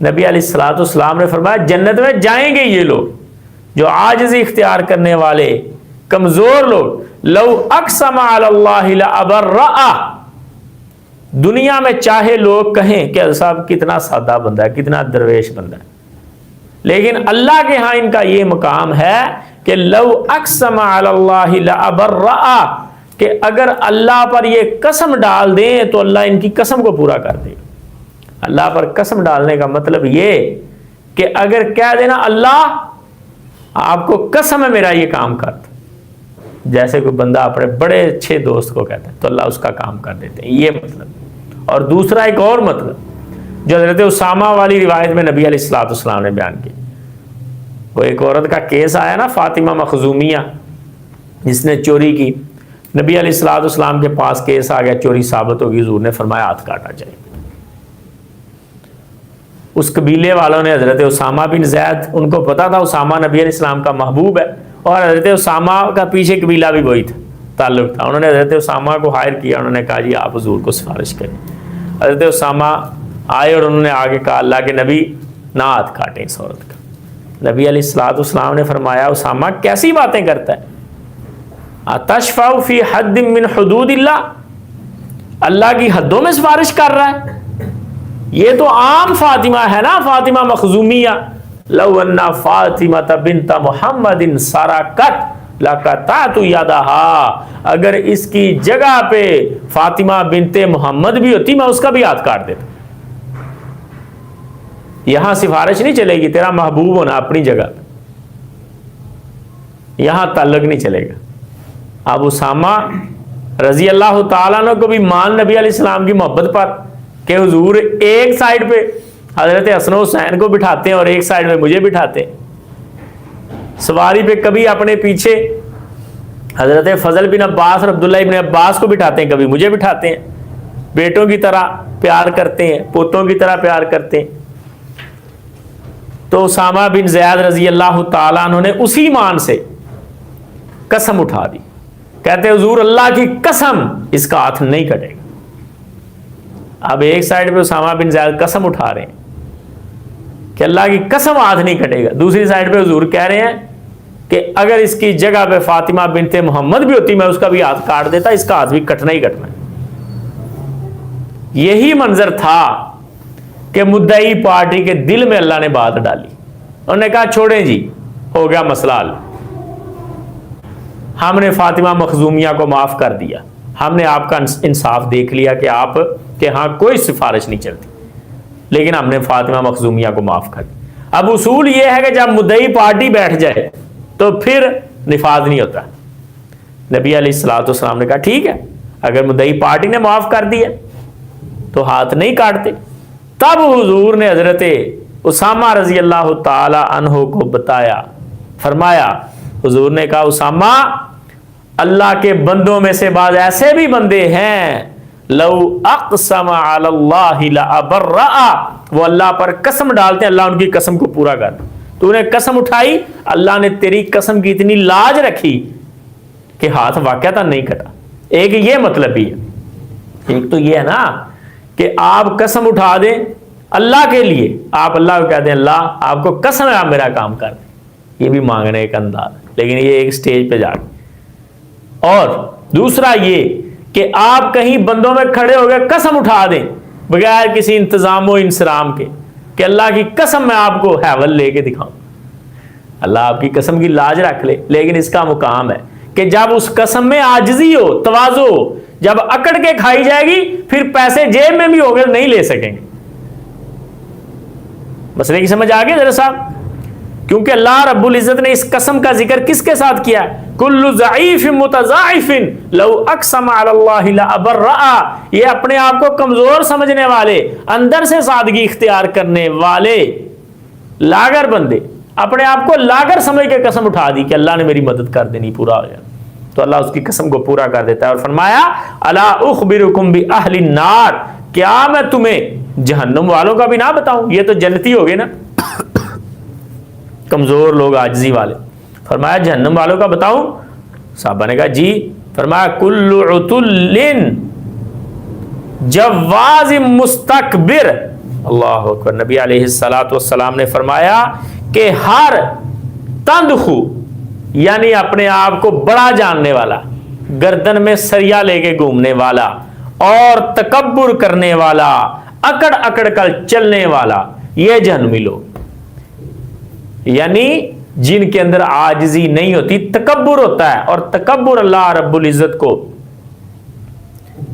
نبی علیہ الصلوۃ والسلام نے فرمایا جنت میں جائیں گے یہ لوگ جو عاجزی اختیار کرنے والے کمزور لوگ، لو اقسم علی اللہ لابرأ، دنیا میں چاہے لوگ کہیں کہ صاحب کتنا سادہ بندہ ہے، کتنا درویش بندہ ہے، لیکن اللہ کے ہاں ان کا یہ مقام ہے کہ لو اقسم علی اللہ لابرأ، کہ اگر اللہ پر یہ قسم ڈال دیں تو اللہ ان کی قسم کو پورا کر دے گا۔ اللہ پر قسم ڈالنے کا مطلب یہ کہ اگر کہہ دینا اللہ آپ کو قسم ہے میرا یہ کام کر دو، جیسے کوئی بندہ اپنے بڑے اچھے دوست کو کہتا ہے تو اللہ اس کا کام کر دیتے ہیں، یہ مطلب۔ اور دوسرا ایک اور مطلب جو حضرت اسامہ والی روایت میں نبی علیہ الصلوۃ والسلام نے بیان کی، وہ ایک عورت کا کیس آیا نا، فاطمہ مخزومیہ، جس نے چوری کی، نبی علیہ الصلوۃ والسلام کے پاس کیس آ گیا، چوری ثابت ہوگی، حضور نے فرمایا ہاتھ کاٹا جائے۔ اس قبیلے والوں نے حضرت اسامہ بن زید، ان کو پتا تھا اسامہ نبی علیہ السلام کا محبوب ہے، اور حضرت اسامہ کا پیچھے قبیلہ بھی وہی تھا، تعلق تھا، انہوں نے حضرت اسامہ کو ہائر کیا، انہوں نے کہا جی آپ حضور کو سفارش کریں۔ حضرت اسامہ آئے اور انہوں نے آگے کہا اللہ کے نبی نہ ہاتھ کاٹیں اس عورت کا۔ نبی علیہ الصلوۃ والسلام نے فرمایا اسامہ کیسی باتیں کرتا ہے، اتشفع فی حد من حدود اللہ، اللہ کی حدوں میں سفارش کر رہا ہے، یہ تو عام فاطمہ ہے نا، فاطمہ مخزومیہ، لو ان فاطمہ بنت محمد سرقت لقطعت یدہا، اگر اس کی جگہ پہ فاطمہ بنت محمد بھی ہوتی میں اس کا بھی ہاتھ کاٹ دیتا۔ یہاں سفارش نہیں چلے گی، تیرا محبوب ہونا اپنی جگہ پہ، یہاں تعلق نہیں چلے گا۔ اب اسامہ رضی اللہ تعالیٰ عنہ کو بھی مان نبی علیہ السلام کی محبت پر کہ حضور ایک سائیڈ پہ حضرت حسن و حسین کو بٹھاتے ہیں اور ایک سائیڈ میں مجھے بٹھاتے ہیں، سواری پہ کبھی اپنے پیچھے حضرت فضل بن عباس اور عبداللہ بن عباس کو بٹھاتے ہیں، کبھی مجھے بٹھاتے ہیں، بیٹوں کی طرح پیار کرتے ہیں، پوتوں کی طرح پیار کرتے ہیں۔ تو اسامہ بن زید رضی اللہ تعالیٰ عنہ نے اسی مان سے قسم اٹھا دی، کہتے حضور اللہ کی قسم اس کا ہاتھ نہیں کٹے گا۔ اب ایک سائیڈ پہ اسامہ بن زید قسم اٹھا رہے ہیں کہ اللہ کی قسم ہاتھ نہیں کٹے گا، دوسری سائیڈ پہ حضور کہہ رہے ہیں کہ اگر اس کی جگہ پہ فاطمہ بنت محمد بھی ہوتی میں اس کا بھی ہاتھ کاٹ دیتا، اس کا ہاتھ بھی کٹنا ہی کٹنا ہے۔ یہی منظر تھا کہ مدعی پارٹی کے دل میں اللہ نے بات ڈالی، انہوں نے کہا چھوڑیں جی ہو گیا مسئلہ حل، ہم نے فاطمہ مخزومیہ کو معاف کر دیا، ہم نے آپ کا انصاف دیکھ لیا کہ آپ کے ہاں کوئی سفارش نہیں چلتی، لیکن ہم نے فاطمہ مخزومیہ کو معاف کر دیا۔ اب اصول یہ ہے کہ جب مدعی پارٹی بیٹھ جائے تو پھر نفاذ نہیں ہوتا۔ نبی علیہ الصلوۃ والسلام نے کہا ٹھیک ہے، اگر مدعی پارٹی نے معاف کر دیا تو ہاتھ نہیں کاٹتے۔ تب حضور نے حضرت اسامہ رضی اللہ تعالی عنہ کو بتایا، فرمایا، حضور نے کہا اسامہ اللہ کے بندوں میں سے بعض ایسے بھی بندے ہیں لو اقسم علی اللہ لابرأ، وہ اللہ پر قسم ڈالتے ہیں اللہ ان کی قسم کو پورا کر دے۔ تو نے قسم اٹھائی، اللہ نے تیری قسم کی اتنی لاج رکھی کہ ہاتھ واقعتا نہیں کٹا۔ ایک یہ مطلب بھی ہے، ایک تو یہ ہے نا کہ آپ قسم اٹھا دیں اللہ کے لیے، آپ اللہ کو کہتے ہیں اللہ آپ کو قسم ہے آپ میرا کام کر دیں، یہ بھی مانگنے کا انداز ہے، لیکن یہ ایک سٹیج پہ جا کے۔ اور دوسرا یہ کہ آپ کہیں بندوں میں کھڑے ہو گئے قسم اٹھا دیں بغیر کسی انتظام و انصرام کے کہ اللہ کی قسم میں آپ کو حیول لے کے دکھاؤں، اللہ آپ کی قسم کی لاج رکھ لے، لیکن اس کا مقام ہے کہ جب اس قسم میں عاجزی ہو، تواضع ہو، جب اکڑ کے کھائی جائے گی پھر پیسے جیب میں بھی ہو گئے نہیں لے سکیں گے۔ مسئلے کی سمجھ آ گئی ذرا صاحب؟ کیونکہ اللہ رب العزت نے اس قسم کا ذکر کس کے ساتھ کیا؟ کل ضعیف متضاعف لو اقسم علی اللہ لابرأ، یہ اپنے آپ کو کمزور سمجھنے والے، اندر سے سادگی اختیار کرنے والے لاگر بندے اپنے آپ کو لاگر سمجھ کے قسم اٹھا دی کہ اللہ نے میری مدد کر دینی، پورا ہو جائے، تو اللہ اس کی قسم کو پورا کر دیتا ہے۔ اور فرمایا الا اخبرکم باہل النار، کیا میں تمہیں جہنم والوں کا بھی نہ بتاؤں؟ یہ تو جنتی ہو گئے نا، کمزور لوگ عاجزی والے۔ فرمایا جہنم والوں کا بتاؤں؟ صحابہ نے کہا جی۔ فرمایا کل عتل جواز مستکبر اللہ اکبر. نبی علیہ الصلوۃ والسلام نے فرمایا کہ ہر تندخو یعنی اپنے آپ کو بڑا جاننے والا, گردن میں سریا لے کے گھومنے والا اور تکبر کرنے والا, اکڑ اکڑ کر چلنے والا, یہ جہنمی لوگ, یعنی جن کے اندر عاجزی نہیں ہوتی, تکبر ہوتا ہے. اور تکبر اللہ رب العزت کو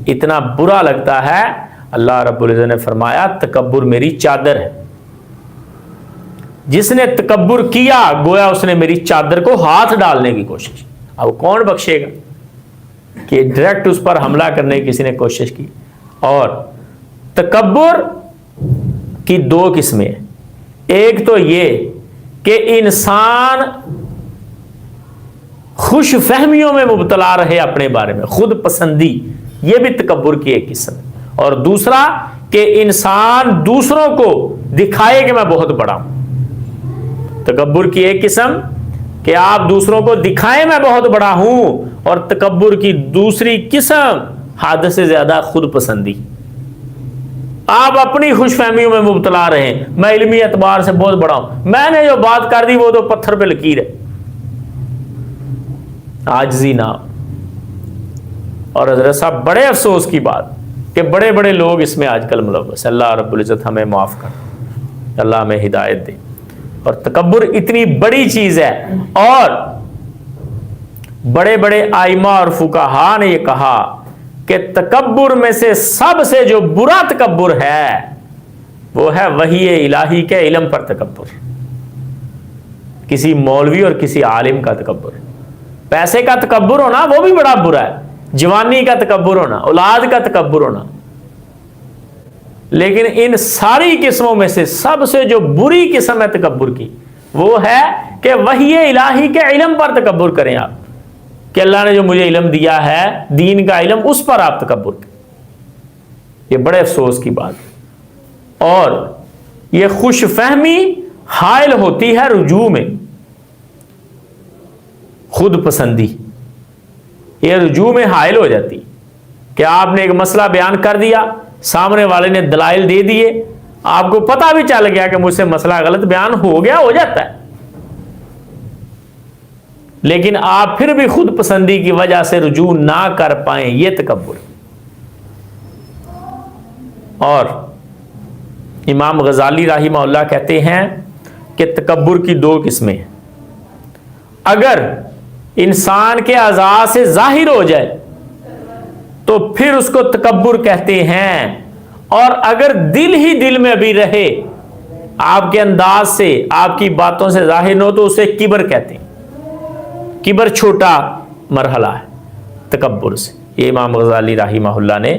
اتنا برا لگتا ہے, اللہ رب العزت نے فرمایا تکبر میری چادر ہے. جس نے تکبر کیا گویا اس نے میری چادر کو ہاتھ ڈالنے کی کوشش. اب کون بخشے گا کہ ڈائریکٹ اس پر حملہ کرنے کی کسی نے کوشش کی. اور تکبر کی دو قسمیں, ایک تو یہ کہ انسان خوش فہمیوں میں مبتلا رہے اپنے بارے میں, خود پسندی, یہ بھی تکبر کی ایک قسم. اور دوسرا کہ انسان دوسروں کو دکھائے کہ میں بہت بڑا ہوں. تکبر کی ایک قسم کہ آپ دوسروں کو دکھائیں میں بہت بڑا ہوں, اور تکبر کی دوسری قسم حد سے زیادہ خود پسندی. آپ اپنی خوش فہمیوں میں مبتلا رہے ہیں, میں علمی اعتبار سے بہت بڑا ہوں, میں نے جو بات کر دی وہ تو پتھر پہ لکیر ہے. عاجزی نہ. اور حضرت صاحب بڑے افسوس کی بات کہ بڑے بڑے لوگ اس میں آج کل ملوث. اللہ رب العزت ہمیں معاف کر, اللہ ہمیں ہدایت دے. اور تکبر اتنی بڑی چیز ہے, اور بڑے بڑے ائمہ اور فقہا نے یہ کہا کہ تکبر میں سے سب سے جو برا تکبر ہے وہ ہے وحی الہی کے علم پر تکبر. کسی مولوی اور کسی عالم کا تکبر. پیسے کا تکبر ہونا وہ بھی بڑا برا ہے, جوانی کا تکبر ہونا, اولاد کا تکبر ہونا, لیکن ان ساری قسموں میں سے سب سے جو بری قسم ہے تکبر کی وہ ہے کہ وحی الہی کے علم پر تکبر کریں آپ, کہ اللہ نے جو مجھے علم دیا ہے دین کا علم, اس پر آپ تکبر کریں. یہ بڑے افسوس کی بات ہے. اور یہ خوش فہمی حائل ہوتی ہے رجوع میں, خود پسندی یہ رجوع میں حائل ہو جاتی کہ آپ نے ایک مسئلہ بیان کر دیا, سامنے والے نے دلائل دے دیے, آپ کو پتہ بھی چل گیا کہ مجھ سے مسئلہ غلط بیان ہو گیا, ہو جاتا ہے, لیکن آپ پھر بھی خود پسندی کی وجہ سے رجوع نہ کر پائیں, یہ تکبر. اور امام غزالی رحمہ اللہ کہتے ہیں کہ تکبر کی دو قسمیں. اگر انسان کے اعضاء سے ظاہر ہو جائے تو پھر اس کو تکبر کہتے ہیں, اور اگر دل ہی دل میں بھی رہے, آپ کے انداز سے آپ کی باتوں سے ظاہر نہ ہو تو اسے کبر کہتے ہیں. کبر چھوٹا مرحلہ ہے تکبر سے. یہ امام غزالی رحمہ اللہ نے